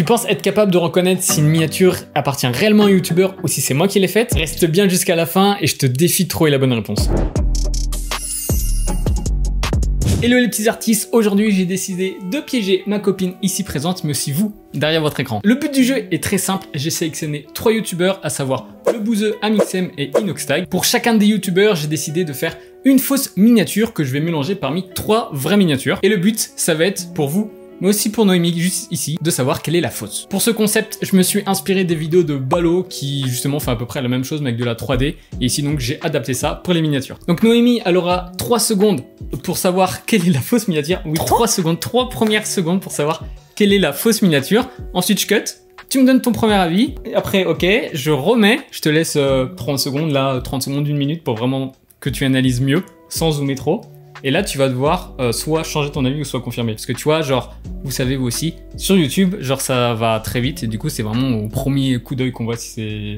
Tu penses être capable de reconnaître si une miniature appartient réellement à un youtubeur ou si c'est moi qui l'ai faite? Reste bien jusqu'à la fin et je te défie de trouver la bonne réponse. Hello les petits artistes, aujourd'hui j'ai décidé de piéger ma copine ici présente, mais aussi vous, derrière votre écran. Le but du jeu est très simple, j'ai sélectionné 3 youtubeurs, à savoir le Bouzeux, Amixem et Inoxtag. Pour chacun des youtubeurs, j'ai décidé de faire une fausse miniature que je vais mélanger parmi 3 vraies miniatures. Et le but, ça va être pour vous, mais aussi pour Noémie, juste ici, de savoir quelle est la fausse. Pour ce concept, je me suis inspiré des vidéos de Ballo qui justement fait à peu près la même chose mais avec de la 3D. Et ici donc j'ai adapté ça pour les miniatures. Donc Noémie, elle aura 3 secondes pour savoir quelle est la fausse miniature. Oui, 3 secondes, 3 premières secondes pour savoir quelle est la fausse miniature. Ensuite je cut. Tu me donnes ton premier avis. Et après, ok, je remets. Je te laisse 30 secondes, là, 30 secondes, 1 minute pour vraiment que tu analyses mieux, sans zoomer trop. Et là, tu vas devoir soit changer ton avis ou soit confirmer. Parce que tu vois, genre, vous savez vous aussi, sur YouTube, genre ça va très vite. Et du coup, c'est vraiment au premier coup d'œil qu'on voit si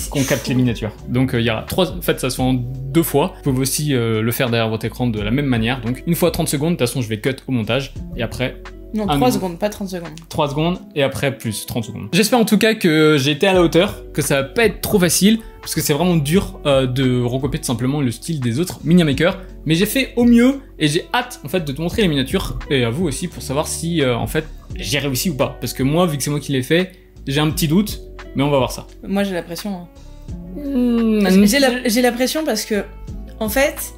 qu'on capte les miniatures. Donc, il y a 3... En fait, ça se fait en 2 fois. Vous pouvez aussi le faire derrière votre écran de la même manière. Donc, une fois 30 secondes. De toute façon, je vais cut au montage. Et après... Non, 3 secondes, pas 30 secondes. 3 secondes et après plus 30 secondes. J'espère en tout cas que j'ai été à la hauteur, que ça va pas être trop facile, parce que c'est vraiment dur de recopier tout simplement le style des autres minimakers. Mais j'ai fait au mieux et j'ai hâte en fait de te montrer les miniatures et à vous aussi pour savoir si en fait j'ai réussi ou pas. Parce que moi, vu que c'est moi qui l'ai fait, j'ai un petit doute, mais on va voir ça. Moi j'ai la pression. Hein. J'ai la pression parce que en fait...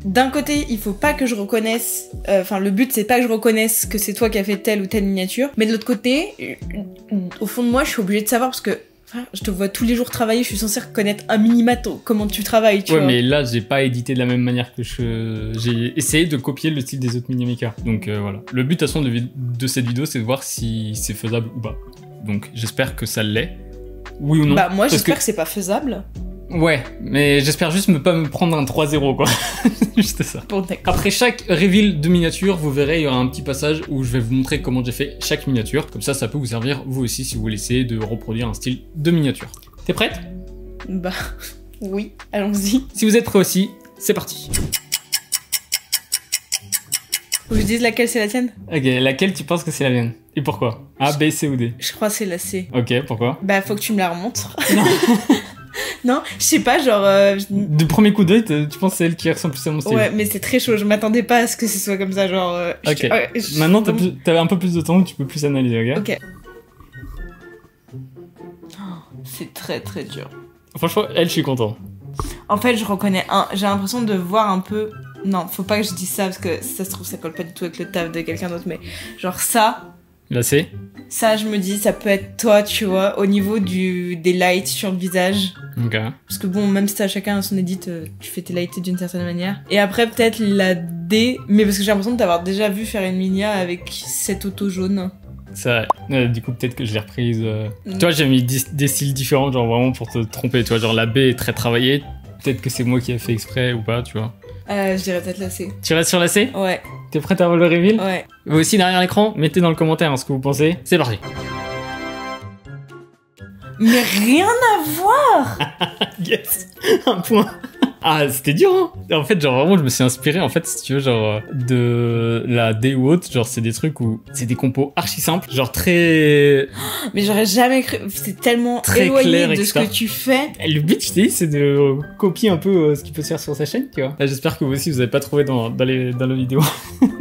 D'un côté, il faut pas que je reconnaisse... Enfin, le but, c'est pas que je reconnaisse que c'est toi qui as fait telle ou telle miniature. Mais de l'autre côté, au fond de moi, je suis obligée de savoir parce que je te vois tous les jours travailler, je suis censée reconnaître un minima comment tu travailles, tu vois. Ouais, mais là, j'ai pas édité de la même manière que j'ai essayé de copier le style des autres minimakers. Donc voilà. Le but, de toute façon, de cette vidéo, c'est de voir si c'est faisable ou pas. Donc j'espère que ça l'est. Oui ou non. Bah moi, j'espère que c'est pas faisable. Ouais, mais j'espère juste ne pas me prendre un 3-0 quoi. Juste ça. Bon, après chaque reveal de miniature, vous verrez, il y aura un petit passage où je vais vous montrer comment j'ai fait chaque miniature. Comme ça, ça peut vous servir vous aussi si vous voulez essayer de reproduire un style de miniature. T'es prête? Bah, oui, allons-y. Si vous êtes prêts aussi, c'est parti. Faut que je dise laquelle c'est la tienne? Ok, laquelle tu penses que c'est la mienne? Et pourquoi? A, B, C ou D? Je crois que c'est la C. Ok, pourquoi? Bah, faut que tu me la remontres. Non. Non, je sais pas, genre... Du premier coup d'œil, tu penses que c'est elle qui ressemble plus à mon style? Ouais, mais c'est très chaud, je m'attendais pas à ce que ce soit comme ça, genre... Ok, maintenant t'as un peu plus de temps, tu peux plus analyser, ok? Ok. Oh, c'est très très dur. Franchement, elle, je suis content. En fait, je reconnais un... J'ai l'impression de voir un peu... Non, faut pas que je dise ça, parce que ça se trouve, ça colle pas du tout avec le taf de quelqu'un d'autre, mais genre ça... Là, c'est? Ça, je me dis, ça peut être toi, tu vois, au niveau des lights sur le visage. Ok. Parce que bon, même si t'as chacun son edit, tu fais tes lights d'une certaine manière. Et après, peut-être la D, mais parce que j'ai l'impression de t'avoir déjà vu faire une minia avec cette auto jaune. Ça, du coup, peut-être que je l'ai reprise. Tu vois, j'ai mis des styles différents, genre vraiment pour te tromper, tu vois, genre la B est très travaillée. Peut-être que c'est moi qui ai fait exprès ou pas, tu vois. Je dirais peut-être la C. Tu restes sur la C? Ouais. T'es prête à voir le reveal? Ouais. Vous aussi derrière l'écran, mettez dans le commentaire ce que vous pensez. C'est parti. Mais rien à voir. Yes. Un point. Ah, c'était dur, hein. En fait, genre, vraiment, je me suis inspiré, en fait, si tu veux, genre, de la D ou autre, genre, c'est des trucs où c'est des compos archi simples, genre, très... Mais j'aurais jamais cru, c'est tellement très éloigné clair, de etc. ce que tu fais. Et le but, je t'ai dit, c'est de copier un peu ce qui peut se faire sur sa chaîne, tu vois. J'espère que vous aussi, vous avez pas trouvé dans la vidéo.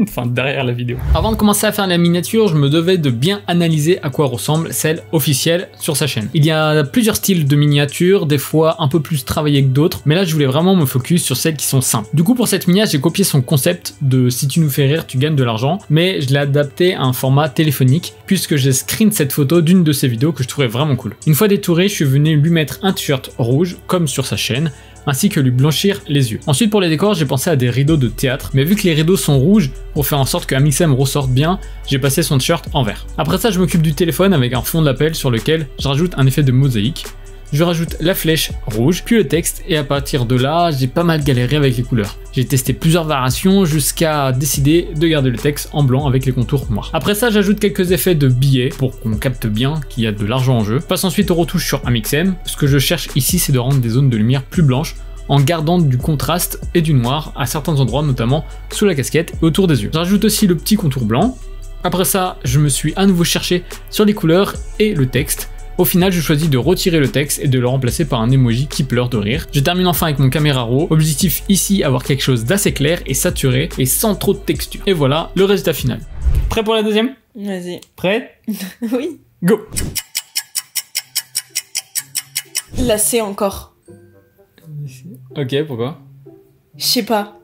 Enfin, derrière la vidéo. Avant de commencer à faire la miniature, je me devais de bien analyser à quoi ressemble celle officielle sur sa chaîne. Il y a plusieurs styles de miniatures, des fois un peu plus travaillés que d'autres, mais là, je voulais vraiment me focus sur celles qui sont simples. Du coup, pour cette miniature, j'ai copié son concept de si tu nous fais rire, tu gagnes de l'argent, mais je l'ai adapté à un format téléphonique puisque j'ai screen cette photo d'une de ses vidéos que je trouvais vraiment cool. Une fois détouré, je suis venu lui mettre un t-shirt rouge comme sur sa chaîne, ainsi que lui blanchir les yeux. Ensuite, pour les décors, j'ai pensé à des rideaux de théâtre, mais vu que les rideaux sont rouges, pour faire en sorte que Amixem ressorte bien, j'ai passé son t-shirt en vert. Après ça, je m'occupe du téléphone avec un fond d'appel sur lequel je rajoute un effet de mosaïque. Je rajoute la flèche rouge, puis le texte, et à partir de là, j'ai pas mal galéré avec les couleurs. J'ai testé plusieurs variations jusqu'à décider de garder le texte en blanc avec les contours noirs. Après ça, j'ajoute quelques effets de billets pour qu'on capte bien qu'il y a de l'argent en jeu. Je passe ensuite aux retouches sur Amixem. Ce que je cherche ici, c'est de rendre des zones de lumière plus blanches en gardant du contraste et du noir à certains endroits, notamment sous la casquette et autour des yeux. J'ajoute aussi le petit contour blanc. Après ça, je me suis à nouveau cherché sur les couleurs et le texte. Au final, je choisis de retirer le texte et de le remplacer par un emoji qui pleure de rire. Je termine enfin avec mon caméra raw. Objectif ici, avoir quelque chose d'assez clair et saturé et sans trop de texture. Et voilà le résultat final. Prêt pour la deuxième? Vas-y. Prêt? Oui. Go! Lacé encore. Ok, pourquoi? Je sais pas.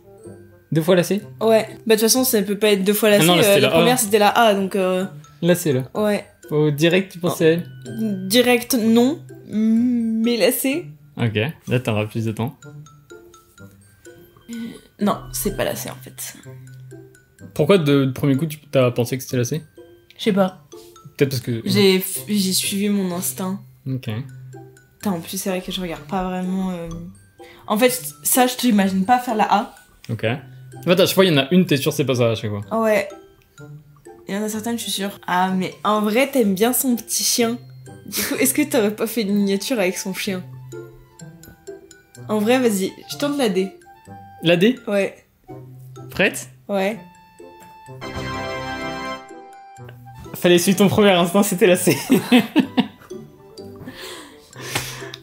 2 fois lacé? Ouais. Bah de toute façon, ça peut pas être 2 fois lacé. Ah non, là, c'était la la A. première, c'était la A, donc... Lacé là. Ouais. Au direct, tu pensais à elle? Direct, non. Mais lacé? Ok, là t'auras plus de temps. Non, c'est pas lacé en fait. Pourquoi de premier coup tu t'as pensé que c'était lacé? Je sais pas. Peut-être parce que... J'ai suivi mon instinct. Ok. Putain, en plus, c'est vrai que je regarde pas vraiment... En fait, ça, je t'imagine pas faire la A. Ok. En fait, à chaque fois, il y en a une, t'es sûr c'est pas ça à chaque fois. Ouais. Il y en a certaines, je suis sûre. Ah, mais en vrai, t'aimes bien son petit chien. Du coup, est-ce que t'aurais pas fait une miniature avec son chien? En vrai, vas-y, je tente la D. La D? Ouais. Prête? Ouais. Fallait suivre ton premier instinct, c'était lacé.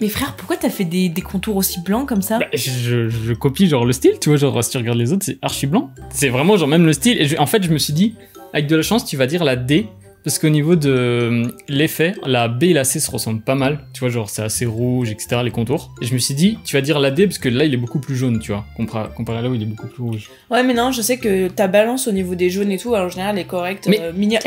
Mais frère, pourquoi t'as fait des contours aussi blancs comme ça? Bah, je copie genre le style, tu vois, genre si tu regardes les autres, c'est archi blanc. C'est vraiment genre même le style. Et en fait, je me suis dit, avec de la chance, tu vas dire la D. Parce qu'au niveau de l'effet, la B et la C se ressemblent pas mal. Tu vois, genre c'est assez rouge, etc. les contours. Et je me suis dit, tu vas dire la D parce que là, il est beaucoup plus jaune, tu vois. Comparé à là où il est beaucoup plus rouge. Ouais, mais non, je sais que ta balance au niveau des jaunes et tout, en général, est correcte. Mais- Oui, mais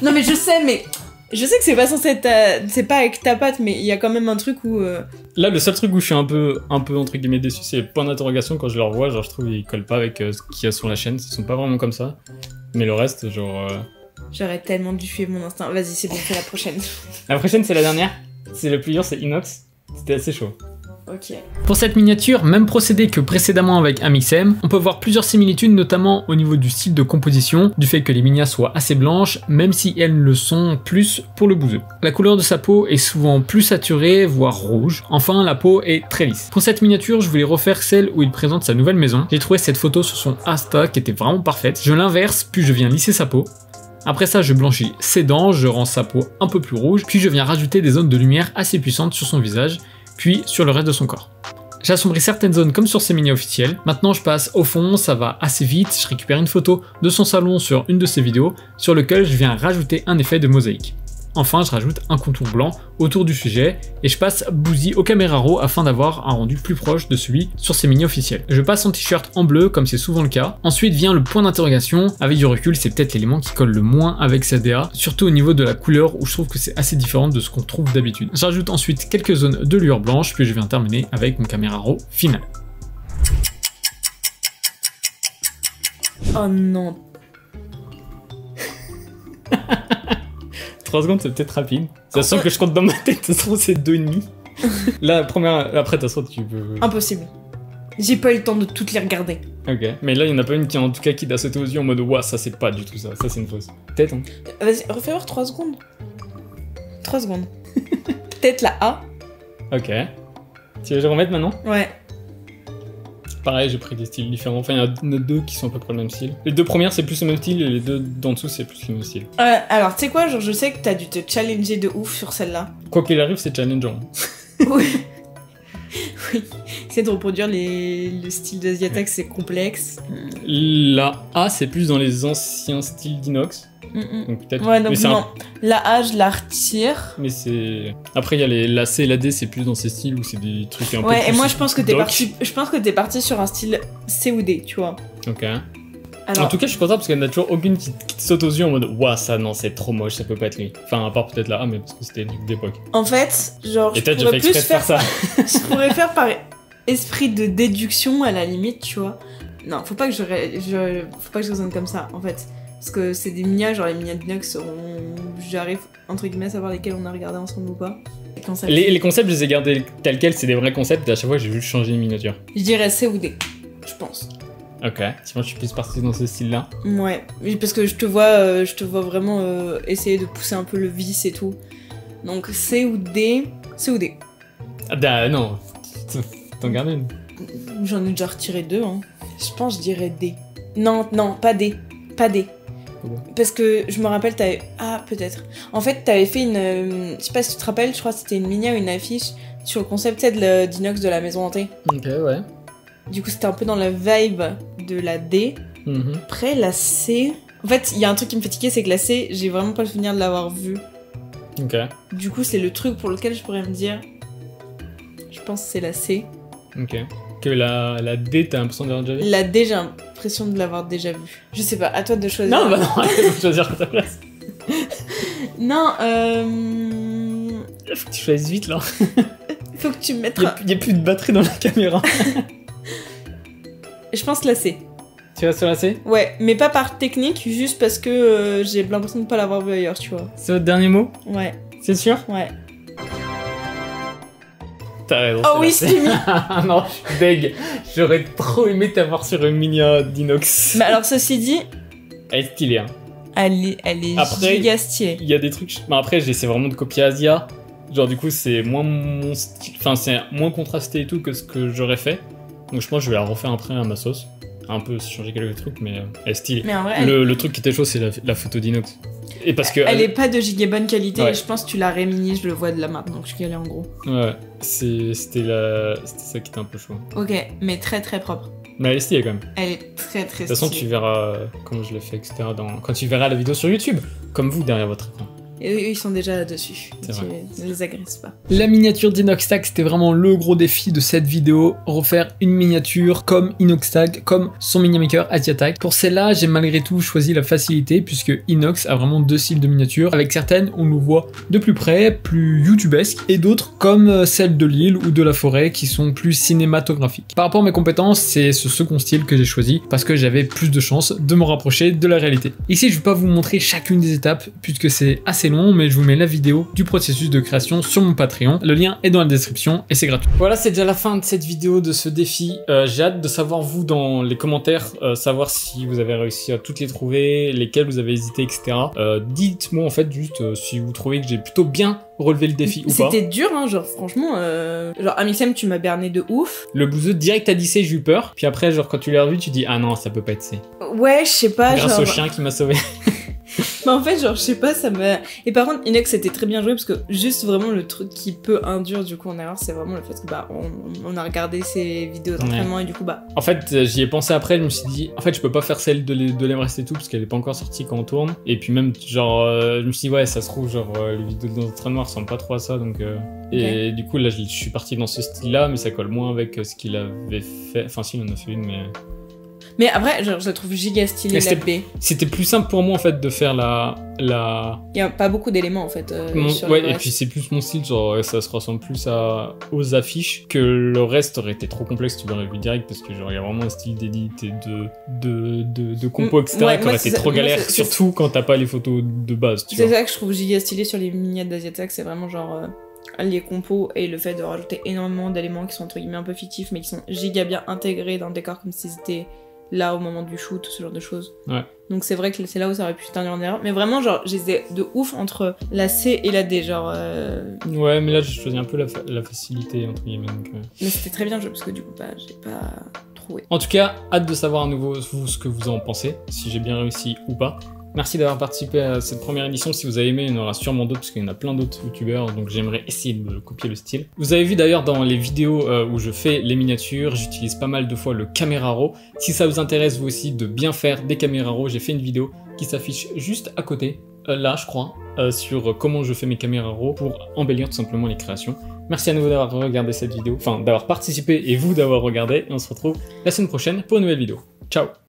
non, mais je sais, mais... Je sais que c'est pas censé être c'est pas avec ta patte, mais il y a quand même un truc où... Là, le seul truc où je suis un peu entre guillemets déçu, c'est les points d'interrogation quand je les revois. Genre, je trouve qu'ils collent pas avec ce qu'il y a sur la chaîne. Ils sont pas vraiment comme ça. Mais le reste, genre. J'aurais tellement dû suivre mon instinct. Vas-y, c'est bon, c'est la prochaine. La prochaine, c'est la dernière. C'est le plus dur, c'est Inox. C'était assez chaud. Ok. Pour cette miniature, même procédé que précédemment avec Amixem, on peut voir plusieurs similitudes, notamment au niveau du style de composition, du fait que les minias soient assez blanches, même si elles le sont plus pour le bouseux. La couleur de sa peau est souvent plus saturée, voire rouge. Enfin, la peau est très lisse. Pour cette miniature, je voulais refaire celle où il présente sa nouvelle maison. J'ai trouvé cette photo sur son Insta qui était vraiment parfaite. Je l'inverse, puis je viens lisser sa peau. Après ça, je blanchis ses dents, je rends sa peau un peu plus rouge, puis je viens rajouter des zones de lumière assez puissantes sur son visage, puis sur le reste de son corps. J'assombris certaines zones comme sur ses minias officiels. Maintenant, je passe au fond, ça va assez vite. Je récupère une photo de son salon sur une de ses vidéos, sur lequel je viens rajouter un effet de mosaïque. Enfin, je rajoute un contour blanc autour du sujet et je passe bousy au caméra raw afin d'avoir un rendu plus proche de celui sur ses minias officiels. Je passe en t-shirt en bleu comme c'est souvent le cas. Ensuite vient le point d'interrogation. Avec du recul, c'est peut-être l'élément qui colle le moins avec sa DA, surtout au niveau de la couleur où je trouve que c'est assez différent de ce qu'on trouve d'habitude. J'ajoute ensuite quelques zones de lueur blanche puis je viens terminer avec mon caméra raw final. Oh non. 3 secondes, c'est peut-être rapide. Ça sent que je compte dans ma tête, ça se trouve c'est 2,5. La première, après, de toute façon, tu peux. Impossible. J'ai pas eu le temps de toutes les regarder. Ok, mais là, il y en a pas une qui, en tout cas, qui t'a sauté aux yeux en mode ouah, ça c'est pas du tout ça, ça c'est une fausse. Peut-être, hein. Vas-y, refais voir 3 secondes. 3 secondes. Peut-être la A. Ok. Tu veux que je remette maintenant? Ouais. Pareil, j'ai pris des styles différents. Enfin, il y en a 2 qui sont à peu près le même style. Les 2 premières, c'est plus le même style, et les 2 d'en dessous, c'est plus le même style. Alors, tu sais quoi, genre, je sais que t'as dû te challenger de ouf sur celle-là. Quoi qu'il arrive, c'est challengeant. Oui. Oui. C'est de reproduire le style d'Asiatex, c'est complexe. La A, c'est plus dans les anciens styles d'Inox. Donc peut-être. Ouais, donc mais non. La A, je la retire. Mais c'est. Après, il y a la C et la D, c'est plus dans ces styles où c'est des trucs un peu. Ouais, et plus moi, je pense que t'es doc. parti. Je pense que t'es parti sur un style C ou D, tu vois. Ok. Alors, En tout cas, je suis content parce qu'il n'y en a toujours aucune qui te saute aux yeux en mode ouah, ça non, c'est trop moche, ça peut pas être lui. Enfin, à part peut-être la A, mais parce que c'était d'époque. en fait, genre, Et je toi, tu as fait pourrais exprès plus de faire ça. je pourrais faire par esprit de déduction à la limite, tu vois. Non, faut pas que faut pas que je raisonne comme ça, en fait. Parce que c'est des minias, genre les minias d'Inox, j'arrive entre guillemets à savoir lesquels on a regardé ensemble ou pas. Et quand ça Les concepts, je les ai gardés tels quels, c'est des vrais concepts, et à chaque fois, j'ai juste changé une miniature. Je dirais C ou D, je pense. Ok, sinon je suis plus parti dans ce style-là. Ouais, oui, parce que je te vois vraiment essayer de pousser un peu le vice et tout. Donc C ou D, C ou D. Ah bah non, t'en gardes une. J'en ai déjà retiré 2, hein. Je pense que je dirais D. Non, pas D. Pas D. Kobo. Parce que je me rappelle, t'avais... Ah, peut-être. En fait, t'avais fait une... Je sais pas si tu te rappelles, je crois que c'était une mini ou une affiche sur le concept d'inox de la maison hantée. Ok, ouais. Du coup, c'était un peu dans la vibe de la D. Après, la C... En fait, il y a un truc qui me fait tiquer, c'est que la C, j'ai vraiment pas le souvenir de l'avoir vue. Ok. Du coup, c'est le truc pour lequel je pourrais me dire... Je pense que c'est la C. Ok. Que la D, t'as l'impression d'avoir déjà vu? La D, j'ai l'impression de l'avoir déjà vue. Je sais pas, à toi de choisir. Non, bah non, faut choisir à ta place. Non, Faut que tu choisisses vite, là. faut que tu me mettes... Y a plus de batterie dans la caméra. Je pense la C. Tu restes sur la C? Ouais, mais pas par technique, juste parce que j'ai l'impression de pas l'avoir vu ailleurs, tu vois. C'est votre dernier mot? Ouais, C'est sûr? ouais. T'as raison. Oh oui, c'est c'est mis. Non, je suis deg. J'aurais trop aimé t'avoir sur une mini d'inox. Mais alors, ceci dit, Elle est stylée, hein. elle est Après, giga stylée. Il y a des trucs. Bon, après, j'essaie vraiment de copier Asia. Genre, du coup, c'est moins mon style. Enfin, c'est moins contrasté et tout que ce que j'aurais fait. Donc, je pense que je vais la refaire après à ma sauce. Un peu changer quelques trucs, mais elle est stylée. Mais en vrai, Le truc qui était chaud, c'est la photo d'inox. Et parce que. elle est pas de giga bonne qualité, Ouais. et je pense que tu l'as rémini, je le vois de là maintenant que je suis allée en gros. Ouais, c'était ça qui était un peu chaud. Ok, mais très très propre. Mais elle est stylée quand même. Elle est très très De toute façon, tu verras comment je l'ai fait, etc. Quand tu verras la vidéo sur YouTube, comme vous derrière votre écran. Et eux, ils sont déjà dessus. C'est vrai. Ne les agresse pas. La miniature d'Inoxtag, c'était vraiment le gros défi de cette vidéo. Refaire une miniature comme Inoxtag, comme son mini-maker Asiatag. Pour celle-là, j'ai malgré tout choisi la facilité, puisque Inox a vraiment deux styles de miniature. Avec certaines, on nous voit de plus près, plus youtubesques, et d'autres, comme celle de l'île ou de la forêt, qui sont plus cinématographiques. Par rapport à mes compétences, c'est ce second style que j'ai choisi, parce que j'avais plus de chances de me rapprocher de la réalité. Ici, je vais pas vous montrer chacune des étapes, puisque c'est assez long, mais je vous mets la vidéo du processus de création sur mon Patreon. Le lien est dans la description et c'est gratuit. Voilà, c'est déjà la fin de cette vidéo, de ce défi. J'ai hâte de savoir, vous, dans les commentaires, savoir si vous avez réussi à toutes les trouver, lesquelles vous avez hésité, etc. Dites-moi, en fait, juste si vous trouvez que j'ai plutôt bien relevé le défi ou pas. C'était dur, hein, genre franchement, genre Amixem, tu m'as berné de ouf. Le bouseux, direct à 10 C, j'ai eu peur. Puis après, genre, quand tu l'as revu, tu dis, ah non, ça peut pas être C. Ouais, je sais pas, Grâce genre... au chien qui m'a sauvé. Mais en fait, genre, je sais pas, ça m'a... Et par contre, Inox, c'était très bien joué, parce que juste vraiment le truc qui peut induire, du coup, en erreur, c'est vraiment le fait que, bah, on a regardé ses vidéos d'entraînement, et du coup, bah... En fait, j'y ai pensé après, je me suis dit, en fait, je peux pas faire celle de l'Everest et tout, parce qu'elle est pas encore sortie quand on tourne. Et puis même, genre, je me suis dit, ouais, ça se trouve, genre, les vidéos d'entraînement ressemblent pas trop à ça, donc... Et du coup, là, je suis parti dans ce style-là, mais ça colle moins avec ce qu'il avait fait. Enfin, si, il en a fait une, mais... Mais après, genre, je la trouve giga stylée, la B. C'était plus simple pour moi, en fait, de faire la... Il y a pas beaucoup d'éléments, en fait, sur ouais, le et reste. puis c'est plus mon style, genre, ça se ressemble plus aux affiches, que le reste aurait été trop complexe, tu l'aurais vu direct, parce que, genre, il y a vraiment un style d'édit et de compo, etc., ouais, qui moi, aurait été c'est trop ça- galère, moi, c'est- surtout quand t'as pas les photos de base, tu vois. C'est ça que je trouve giga stylé sur les miniatures d'Asiatag, c'est vraiment genre les compos et le fait de rajouter énormément d'éléments qui sont entre guillemets un peu fictifs mais qui sont giga bien intégrés dans le décor comme s'ils étaient là au moment du shoot, ce genre de choses. Ouais. Donc c'est vrai que c'est là où ça aurait pu se tenir en erreur. Mais vraiment, genre, j'hésitais de ouf entre la C et la D, genre... Ouais, mais là, j'ai choisi un peu la facilité, entre guillemets. Donc, Mais c'était très bien joué parce que du coup, bah, j'ai pas trouvé. En tout cas, hâte de savoir à nouveau vous, ce que vous en pensez, si j'ai bien réussi ou pas. Merci d'avoir participé à cette première édition. Si vous avez aimé, il y en aura sûrement d'autres, parce qu'il y en a plein d'autres youtubeurs, donc j'aimerais essayer de copier le style. Vous avez vu d'ailleurs dans les vidéos où je fais les miniatures, j'utilise pas mal de fois le Camera Raw. Si ça vous intéresse vous aussi de bien faire des Camera Raw, j'ai fait une vidéo qui s'affiche juste à côté, là je crois, sur comment je fais mes Camera Raw pour embellir tout simplement les créations. Merci à nouveau d'avoir regardé cette vidéo, enfin d'avoir participé et vous d'avoir regardé, et on se retrouve la semaine prochaine pour une nouvelle vidéo. Ciao!